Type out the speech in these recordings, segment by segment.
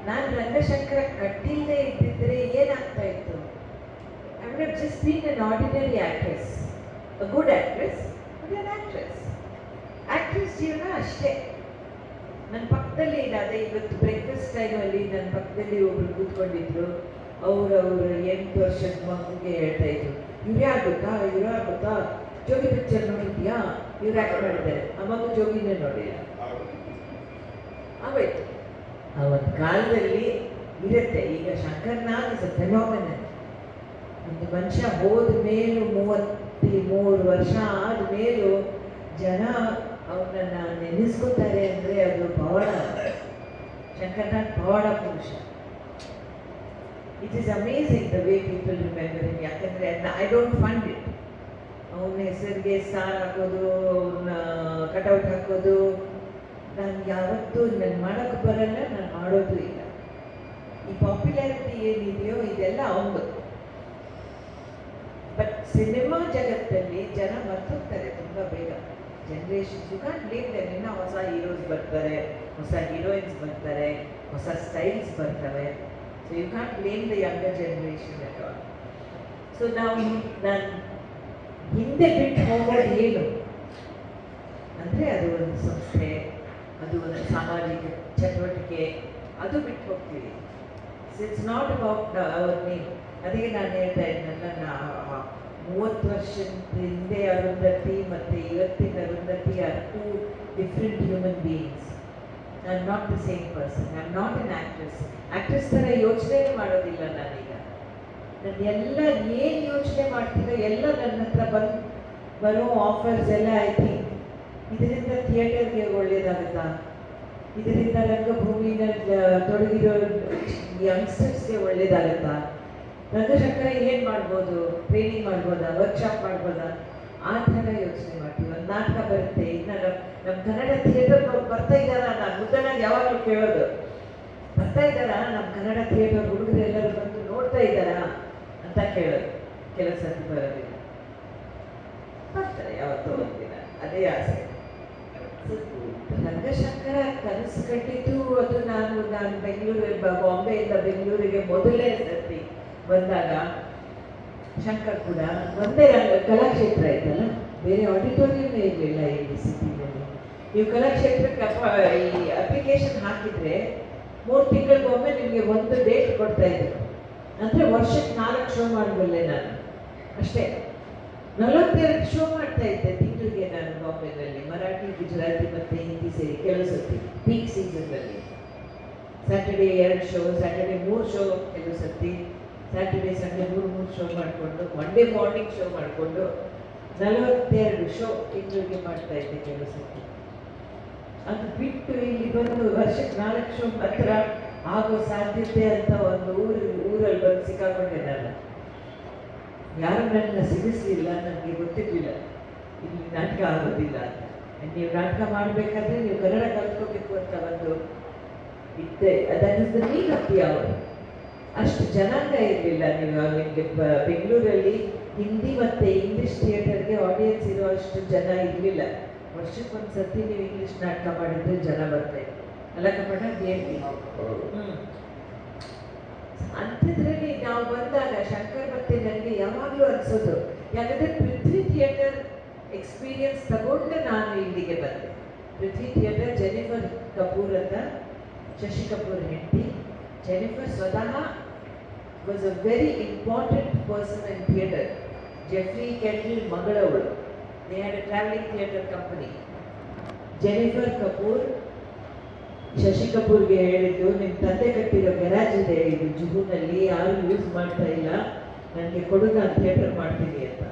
ನಾನು ರಂಗಶಂಕರ ಕಟ್ಟಿಲ್ಲದೆ ಇದ್ದಿದ್ರೆ ಏನಾಗ್ತಾ ಇತ್ತು? I would have just bean an ordinary actress, a good actress, but an actress. Actress ಜೀವನ ಅಷ್ಟೇ. ನನ್ನ ಪಕ್ಕದಲ್ಲಿ ಅದೇ ಇವತ್ತು ಬ್ರೇಕ್ಫಾಸ್ಟ್ ಟೈಮಲ್ಲಿ ನನ್ನ ಪಕ್ಕದಲ್ಲಿ ಒಬ್ರು ಕೂತ್ಕೊಂಡಿದ್ರು. ಅವ್ರ 8 ವರ್ಷದ ಮಗುಗೆ ಹೇಳ್ತಾ ಇದ್ರು, ಇವ್ರು ಯಾರು ಗೊತ್ತಾ, ಜೋಗಿ ಪಿಕ್ಚರ್ ನೋಡಿದ್ಯಾ, ಇವ್ರು ಆಕ್ಟ್ ಮಾಡಿದ್ದಾರೆ. ಆ ಮಗು ಜೋಗಿನೇ ನೋಡಿಲ್ಲ. ಆಗೋಯ್ತು. ಆ ಒಂದು ಕಾಲದಲ್ಲಿ ಇರುತ್ತೆ. ಈಗ ಶಂಕರ್ನಾಗ್ ಇಸ್ ಅ ಫೆನಾಮಿನನ್. ಒಂದು ಮನುಷ್ಯ ಹೋದ ಮೇಲೂ 33 ವರ್ಷ ಆದ ಮೇಲೂ ಜನ ಅವನನ್ನ ನೆನೆಸ್ಕೊತಾರೆ ಅಂದರೆ ಅದು ಪವಾಡ. ಶಂಕರ್ನಾಗ್ ಪವಾಡ ಪುರುಷ. It is amazing the way people remember him. ಯಾಕಂದರೆ ಐ ಡೋಂಟ್ ಫಂಡ್ ಇಟ್. ಅವನ ಹೆಸರಿಗೆ ಸ್ಟಾರ್ ಹಾಕೋದು, ಅವನ್ನ ಕಟೌಟ್ ಹಾಕೋದು ನಾನು ಯಾವತ್ತೂ ನನ್ನ ಮಾಡೋಕ್ಕೆ ಬರಲ್ಲ, ನಾನು ಮಾಡೋದು ಇಲ್ಲ. ಈ ಪಾಪ್ಯುಲಾರಿಟಿ ಏನಿದೆಯೋ ಇದೆಲ್ಲ ಅವನು. ಬಟ್ ಸಿನಿಮಾ ಜಗತ್ತಲ್ಲಿ ಜನ ಮರ್ತೋಗ್ತಾರೆ ತುಂಬ ಬೇಗ. Generations you can't blame them. ಇನ್ನೂ ಹೊಸ ಹೀರೋಸ್ ಬರ್ತಾರೆ, ಹೊಸ ಹೀರೋಯಿನ್ಸ್ ಬರ್ತಾರೆ, ಹೊಸ ಸ್ಟೈಲ್ಸ್ ಬರ್ತವೆ. So you can't blame the younger generation at all. So ನಾನು ಹಿಂದೆ ಬಿಟ್ಟು ಹೋಗೋದು ಏನು ಅಂದರೆ ಅದು ಒಂದು ಸಂಸ್ಥೆ, ಅದು ಒಂದು ಸಾಮಾಜಿಕ ಚಟುವಟಿಕೆ, ಅದು ಬಿಟ್ಟು ಹೋಗ್ತೀವಿ. It's not about our name. ಅದಕ್ಕೆ ನಾನು ಹೇಳ್ತಾ ಇದ್ನಲ್ಲ, 30 ವರ್ಷದ ಹಿಂದೆ ಅರುಂಧತಿ ಮತ್ತು ಇವತ್ತಿನ Arundhati are 2 different human beings. I am not the same person. I am not an actress. Actress ಥರ ಯೋಚನೆ ಮಾಡೋದಿಲ್ಲ ನಾನೀಗ. ನಾನು ಎಲ್ಲ ಏನು ಯೋಚನೆ ಮಾಡ್ತೀನೋ ಎಲ್ಲ ನನ್ನ ಹತ್ರ ಬರೋ ಆಫರ್ಸ್ ಎಲ್ಲ ಐ ಥಿಂಕ್ ಇದರಿಂದ ಥಿಯೇಟರ್ಗೆ ಒಳ್ಳೆಯದಾಗುತ್ತಾ, ಇದರಿಂದ ರಂಗಭೂಮಿನಲ್ಲಿ ತೊಡಗಿರೋ ಯಂಗ್ಸ್ಟರ್ಸ್ಗೆ ಒಳ್ಳೆಯದಾಗುತ್ತಾ, ರಂಗಶಂಕರ ಏನು ಮಾಡ್ಬೋದು, ಟ್ರೈನಿಂಗ್ ಮಾಡ್ಬೋದಾ, ವರ್ಕ್ಶಾಪ್ ಮಾಡ್ಬೋದಾ, ಆ ಥರ ಯೋಚನೆ ಮಾಡ್ತೀವಿ. ಒಂದು ನಾಟಕ ಬರುತ್ತೆ. ಇನ್ನು ನಮ್ಮ ಕನ್ನಡ ಥಿಯೇಟರ್ ಬರ್ತಾ ಇದ್ದಾರಾ, ನಾನು ಮುದ್ದನಾಗಿ ಯಾವಾಗಲೂ ಕೇಳೋದು, ಬರ್ತಾ ಇದ್ದಾರಾ ನಮ್ಮ ಕನ್ನಡ ಥಿಯೇಟರ್ ಹುಡುಗರು ಎಲ್ಲರೂ ಬಂದು ನೋಡ್ತಾ ಇದ್ದಾರಾ ಅಂತ ಕೇಳೋದು. ಕೆಲವು ಸರ್ತಿ ಬರೋದಿಲ್ಲ, ಬರ್ತಾರೆ ಯಾವತ್ತೋ ಒಂದಿನ. ಅದೇ ಆಸೆ. ರಂಗಶಂಕರ ಕನಸು ಕಂಡಿದ್ದು ಅದು ನಾನು ಬೆಂಗಳೂರಲ್ಲಿ ಬಾಂಬೆಯಿಂದ ಬೆಂಗಳೂರಿಗೆ ಮೊದಲನೇ ಸರ್ತಿ ಬಂದಾಗ ಶಂಕರ್ ಕೂಡ ಒಂದೇ ಕಲಾಕ್ಷೇತ್ರ ಇತ್ತಲ್ಲ, ಬೇರೆ ಆಡಿಟೋರಿಯಮೇ ಇರಲಿಲ್ಲ ಇಲ್ಲಿ ಸಿಟಿನಲ್ಲಿ. ನೀವು ಕಲಾಕ್ಷೇತ್ರಕ್ಕೆ ಈ ಅಪ್ಲಿಕೇಶನ್ ಹಾಕಿದರೆ 3 ತಿಂಗಳಿಗೊಮ್ಮೆ ನಿಮಗೆ ಒಂದು ಡೇಟ್ ಕೊಡ್ತಾ ಇದ್ರು. ಅಂದರೆ ವರ್ಷಕ್ಕೆ 4 ಶೋ ಮಾಡಬಲ್ಲೆ ನಾನು ಅಷ್ಟೇ. 42 ಶೋ ಮಾಡ್ತಾ ಇದ್ದೆ ತಿಂಗಳಿಗೆ ನಾನು ಬಾಂಬೆನಲ್ಲಿ. ಮರಾಠಿ, ಗುಜರಾತಿ ಮತ್ತು ಹಿಂದಿ ಸೇರಿ ಕೆಲವು ಸರ್ತಿ ಪೀಕ್ ಸೀಸನ್ನಲ್ಲಿ. ಸ್ಯಾಟರ್ಡೇ 2 ಶೋ, ಸ್ಯಾಟರ್ಡೇ 3 ಶೋ, ಕೆಲವು ಸರ್ತಿ ಸ್ಯಾಟರ್ಡೇ ಸಂಡೇ 3 ಶೋ ಮಾಡಿಕೊಂಡು ಮಂಡೇ ಮಾರ್ನಿಂಗ್ ಶೋ ಮಾಡಿಕೊಂಡು 42 ಶೋ ತಿಂಗಳಿಗೆ ಮಾಡ್ತಾ ಇದ್ದೆ ಕೆಲವು ಸರ್ತಿ. ಅದು ಬಿಟ್ಟು ಇಲ್ಲಿ ಬಂದು ವರ್ಷಕ್ಕೆ 4 ಶೋ ಮಾತ್ರ ಆಗೋ ಸಾಧ್ಯತೆ ಅಂತ ಒಂದು ಊರಲ್ಲಿ ಬಂದು ಸಿಕ್ಕಾಕೊಂಡೆ ನಾನು. ಯಾರು ನನ್ನ ಸಿಗಿಸ್ಲಿಲ್ಲ, ನನಗೆ ಗೊತ್ತಿರಲಿಲ್ಲ ಇಲ್ಲಿ ನಾಟಕ ಆಗೋದಿಲ್ಲ ಅಂತ. ನೀವು ನಾಟಕ ಮಾಡಬೇಕಾದ್ರೆ ನೀವು ಕನ್ನಡ ಕಲ್ತ್ಕೋಬೇಕು ಅಂತ ಒಂದು ಇದ್ದೆ. That is the need of the hour. ಅಷ್ಟು ಜನಾಂಗ ಇರಲಿಲ್ಲ. ನಿಮಗೆ ಬೆಂಗಳೂರಲ್ಲಿ ಹಿಂದಿ ಮತ್ತು ಇಂಗ್ಲೀಷ್ ಥಿಯೇಟರ್ಗೆ ಆಡಿಯನ್ಸ್ ಇರೋ ಅಷ್ಟು ಜನ ಇರಲಿಲ್ಲ. ವರ್ಷಕ್ಕೊಂದು ಸರ್ತಿ ನೀವು ಇಂಗ್ಲೀಷ್ ನಾಟಕ ಮಾಡಿದ್ರೆ ಜನ ಬರ್ತಾರೆ ಅಲ್ಲ ಕಪಟ ಹೇಳ್ತೀವಿ. ಅಂಥದ್ರಲ್ಲಿ ನಾವು ಬಂದಾಗ ಶಂಕರ್ ಮತ್ತೆ ನನಗೆ ಯಾವಾಗಲೂ ಅನಿಸೋದು, ಯಾಕಂದರೆ ಪೃಥ್ವಿ ಥಿಯೇಟರ್ ಎಕ್ಸ್ಪೀರಿಯನ್ಸ್ ತಗೊಂಡು ನಾನು ಇಲ್ಲಿಗೆ ಬಂದೆ. ಪೃಥ್ವಿ ಥಿಯೇಟರ್ ಜೆನಿಫರ್ ಕಪೂರ್ ಅಂತ, ಶಶಿ ಕಪೂರ್ ಹೆಂಡತಿ. ಜೆನಿಫರ್ ಸ್ವತಃ was a very important person in theatre. Geoffrey Kendal ಮಗಳವಳು. They had a travelling theatre company. Jennifer Kapoor Shashi ಕಪೂರ್ಗೆ ಹೇಳಿದ್ದು, ನಿಮ್ಮ ತಂದೆ ಕಟ್ಟಿರೋ ಗ್ಯಾರೇಜ್ ಇದೆ ಇದು ಜುಹುನಲ್ಲಿ, ಯಾರು ಯೂಸ್ ಮಾಡ್ತಾ ಇಲ್ಲ, ನನಗೆ ಕೊಡು, ನಾನು ಥಿಯೇಟರ್ ಮಾಡ್ತೀನಿ ಅಂತ.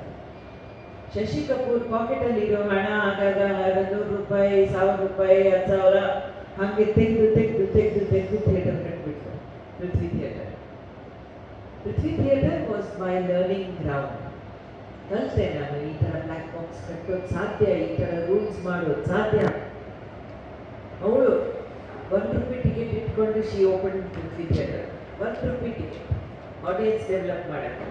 ಶಶಿ ಕಪೂರ್ ಪಾಕೆಟಲ್ಲಿರೋ ಹಣ ಆಗಾಗ 200 ರೂಪಾಯಿ, 1000 ರೂಪಾಯಿ, 10,000 ಹಾಗೆ ತೆಗೆದು ಥಿಯೇಟರ್ ಕಟ್ಬಿಟ್ರು. Prithvi theatre. Prithvi theatre was my learning ground. ಕಲಿತೆ ನಾನು ಈ ಥರ ಬ್ಲ್ಯಾಕ್ ಬಾಕ್ಸ್ ಕಟ್ಟೋದು ಸಾಧ್ಯ, ಈ ಥರ ರೂಲ್ಸ್ ಮಾಡೋದು ಸಾಧ್ಯ. ಅವಳು 1 ರೂಪಾಯಿ ಟಿಕೆಟ್ ಇಟ್ಕೊಂಡು ಶಿ ಓಪನ್ ಪೃಥ್ವಿ ಥಿಯೇಟರ್. 1 ರೂಪಾಯಿ ಟಿಕೆಟ್ ಆಡಿಯನ್ಸ್ ಡೆವಲಪ್ ಮಾಡೋಕ್ಕೆ.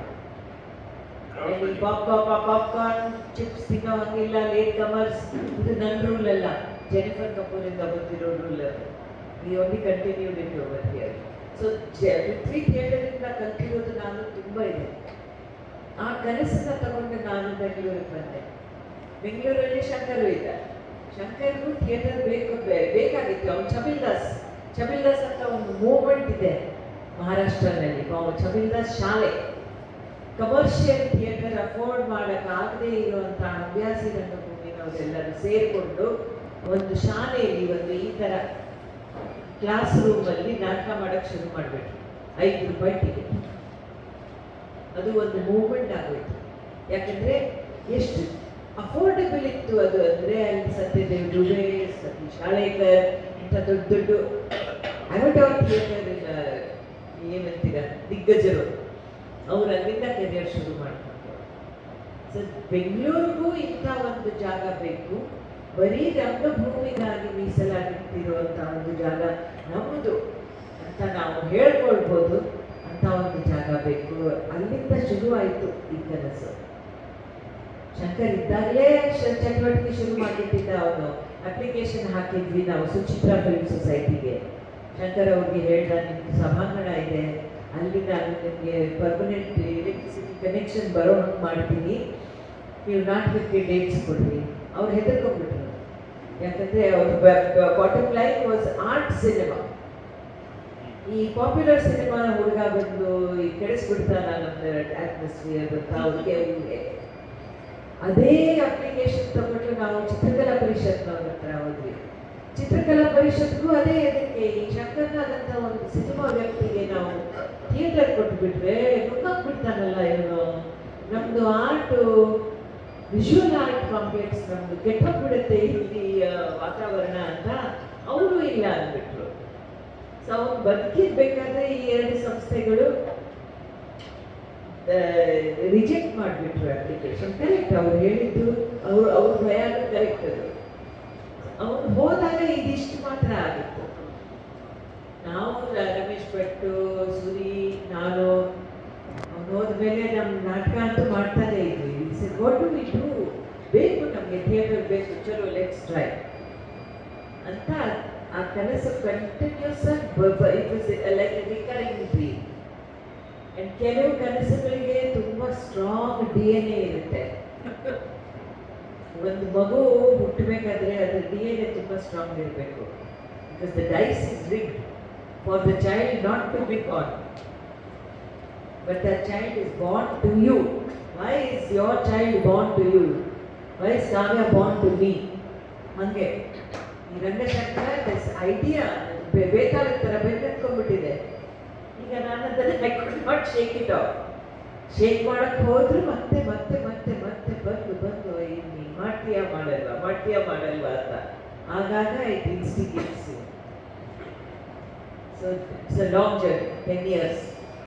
ಪಾಪ್ಕಾರ್ನ್ ಚಿಪ್ಸ್ ತಿನ್ನೋ ಹಂಗಿಲ್ಲ, ಲೇಟ್ ಕಮರ್ಸ್, ಇದು ನನ್ನ ರೂಲ್ ಅಲ್ಲ, ಜೆನಿಫರ್ ಕಪೂರಿಂದ ಬಂದಿರೋ rule. We only continued it over here. So Prithvi ಥಿಯೇಟರಿಂದ ಕಲ್ತಿರೋದು ನಾನು ತುಂಬ ಇದೆ. ಆ ಕನಸನ್ನ ತಗೊಂಡು ನಾನು ಬೆಂಗಳೂರಿಗೆ ಬಂದೆ. ಬೆಂಗಳೂರಲ್ಲಿ ಶಂಕರು ಇದ್ದ. ಶಂಕರ್ಗೂ ಥಿಯೇಟರ್ ಬೇಕಾಗಿತ್ತು. ಅವ್ನು ಚಮಿಲ್ದಾಸ್ ಅಂತ ಒಂದು ಮೂವ್ಮೆಂಟ್ ಇದೆ ಮಹಾರಾಷ್ಟ್ರನಲ್ಲಿ, ಚಮಿಲ್ದಾಸ್ ಶಾಲೆ. ಕಮರ್ಷಿಯಲ್ ಥಿಯೇಟರ್ ಅಫೋರ್ಡ್ ಮಾಡೋಕ್ಕಾಗದೇ ಇರುವಂಥ ಹವ್ಯಾಸಿ ರಂಗಭೂಮಿನವರೆಲ್ಲರೂ ಸೇರಿಕೊಂಡು ಒಂದು ಶಾಲೆಯಲ್ಲಿ ಒಂದು ಈ ಥರ ಕ್ಲಾಸ್ ರೂಮಲ್ಲಿ ನಾಟಕ ಮಾಡೋಕ್ಕೆ ಶುರು ಮಾಡಿಬಿಟ್ರು. 5 ರೂಪಾಯಿ ಟಿಕೆಟ್. ಅದು ಒಂದು ಮೂವ್ಮೆಂಟ್ ಆಗೋಯ್ತು. ಯಾಕಂದರೆ ಎಷ್ಟು ಅಫೋರ್ಡೆಬಲ್ ಇತ್ತು ಅದು. ಅಂದರೆ ಅಲ್ಲಿ ಸತ್ಯದೇವ್ ದುಬೆ, ಸತೀಶ್ ಹಾಳೇಕರ್ ಇಂಥ ದೊಡ್ಡ ದೊಡ್ಡ ಅಮೆಟೋರ್ ಥಿಯೇಟರ್ ಏನಂತೀರ ದಿಗ್ಗಜರು, ಅವ್ರು ಅಲ್ಲಿಂದ ಕೆರಿಯರ್ ಶುರು ಮಾಡ್ಕೊಂಡ್ರು. ಸೊ ಬೆಂಗಳೂರಿಗೂ ಇಂಥ ಒಂದು ಜಾಗ ಬೇಕು. ಬರೀ ರಂಗಭೂಮಿಗಾಗಿ ಮೀಸಲಾಗಿಟ್ಟಿರುವಂಥ ಒಂದು ಜಾಗ ನಮ್ಮದು ಅಂತ ನಾವು ಹೇಳ್ಕೊಳ್ಬೋದು. ಅಂತ ಒಂದು ಜಾಗ ಬೇಕು. ಅಲ್ಲಿಂದ ಶುರುವಾಯಿತು ಈ ಕನಸು. ಶಂಕರ್ ಇದ್ದಾಗಲೇ ಚಟುವಟಿಕೆ ಶುರು ಮಾಡಿಟ್ಟಿದ್ದ. ಅವನು ಅಪ್ಲಿಕೇಶನ್ ಹಾಕಿದ್ವಿ ನಾವು ಸುಚಿತ್ರಾ ಫಿಲ್ಮ್ ಸೊಸೈಟಿಗೆ. ಶಂಕರ್ ಅವ್ರಿಗೆ ಹೇಳ್ದ, ನಿಮ್ಗೆ ಸಭಾಂಗಣ ಇದೆ, ಅಲ್ಲಿ ನಾನು ನಿಮಗೆ ಪರ್ಮನೆಂಟ್ ಎಲೆಕ್ಟ್ರಿಸಿಟಿ ಕನೆಕ್ಷನ್ ಬರೋ ಹಂಗೆ ಮಾಡ್ತೀನಿ, ನೀವು ನಾಟಕಕ್ಕೆ ಡೇಟ್ಸ್ ಕೊಡ್ರಿ. ಅವ್ರು ಹೆದರ್ಕೊಂಡ್ಬಿಟ್ರು. ಯಾಕಂದರೆ ಅವ್ರ bottom line was art cinema. ಈ ಪಾಪ್ಯುಲರ್ ಸಿನಿಮಾ ಹುಡುಗ ಬಂದು ಈ ಕೆಡಿಸ್ಬಿಡ್ತಾನ ನಮ್ದು ಅಟ್ಮಾಸ್ಫಿಯರ್ ಅಂತ ಅವ್ರಿಗೆ. ಅದೇ ಅಪ್ಲಿಕೇಶನ್ ತಗೊಂಡು ನಾವು ಚಿತ್ರಕಲಾ ಪರಿಷತ್ನವ್ರ ಹತ್ರ ಹೋದ್ವಿ. ಚಿತ್ರಕಲಾ ಪರಿಷತ್ಗೂ ಅದೇ ಇದಕ್ಕೆ ಈ ಶಂಕರ್ನಾದಂಥ ಒಂದು ಸಿನಿಮಾ ವ್ಯಕ್ತಿಗೆ ನಾವು ಥಿಯೇಟರ್ ಕೊಟ್ಬಿಟ್ರೆ ನುಗ್ಗಾಕ್ಬಿಡ್ತಾನಲ್ಲ ಇವನು, ನಮ್ಮದು ಆರ್ಟು ವಿಜುವಲ್ ಆರ್ಟ್ ಕಾಂಪ್ಲೆಕ್ಸ್ ನಮ್ಮದು ಕೆಟ್ಟೋಗ್ಬಿಡುತ್ತೆ ಇಲ್ಲಿ ವಾತಾವರಣ ಅಂತ ಅವರು ಇಲ್ಲ ಅಂದ್ಬಿಟ್ರು. ಸೊ ಅವ್ನು ಬದುಕಿರ್ಬೇಕಾದ್ರೆ ಈ 2 ಸಂಸ್ಥೆಗಳು ರಿಜೆಕ್ಟ್ ಮಾಡಿಬಿಟ್ರು ಅಪ್ಲಿಕೇಶನ್. ಕರೆಕ್ಟ್, ಅವ್ರು ಹೇಳಿದ್ದು ಅವ್ರ ಭಯ ಕರೆಕ್ಟ್. ಅದು ಅವ್ನು ಹೋದಾಗ ಇದಿಷ್ಟು ಮಾತ್ರ ಆಗಿತ್ತು. ನಾವು ರಮೇಶ್ ಭಟ್ಟು, ಸೂರಿ, ನಾನು ಅವ್ನು ಹೋದ್ಮೇಲೆ ನಮ್ಮ ನಾಟಕ ಅಂತೂ ಮಾಡ್ತಾನೆ ಇದ್ವಿ. ವಾಟ್ ಡು ವಿ ಡು, ಬೇಕು ನಮಗೆ ಥಿಯೇಟರ್ ಬೇಕು, ಚಲೋ ಲೆಟ್ಸ್ ಟ್ರೈ ಅಂತ. ಆ ಕನಸು continues like recurring dream. And ಕೆಲವು ಕನಸುಗಳಿಗೆ ತುಂಬಾ ಸ್ಟ್ರಾಂಗ್ DNA ಇರುತ್ತೆ. ಒಂದು ಮಗು ಹುಟ್ಟಬೇಕಾದ್ರೆ ಅದರ DNA ತುಂಬಾ ಸ್ಟ್ರಾಂಗ್ ಇರಬೇಕು. Because the dice is rigged for the child not to be born, but the child is born to you. Why is your child born to you? Why is Kavya born to me? ಹಂಗೆ ಈ Ranga Shankara this idea ಬೇಕಾದ ಥರ ಬೇಕಂದ್ಕೊಂಡ್ಬಿಟ್ಟಿದೆ. ಈಗ ನಾನು ಅದನ್ನು I could not shake it off. Shake ಮಾಡಕ್ಕೆ ಹೋದ್ರು ಮತ್ತೆ ಮತ್ತೆ ಮತ್ತೆ ಮತ್ತೆ ಬಂದು ನೀನು ಮಾಡ್ತೀಯಾ ಮಾಡಲ್ವಾ ಅಂತ. ಆಗಾಗ it instigates you. So it's a long journey, 10 years.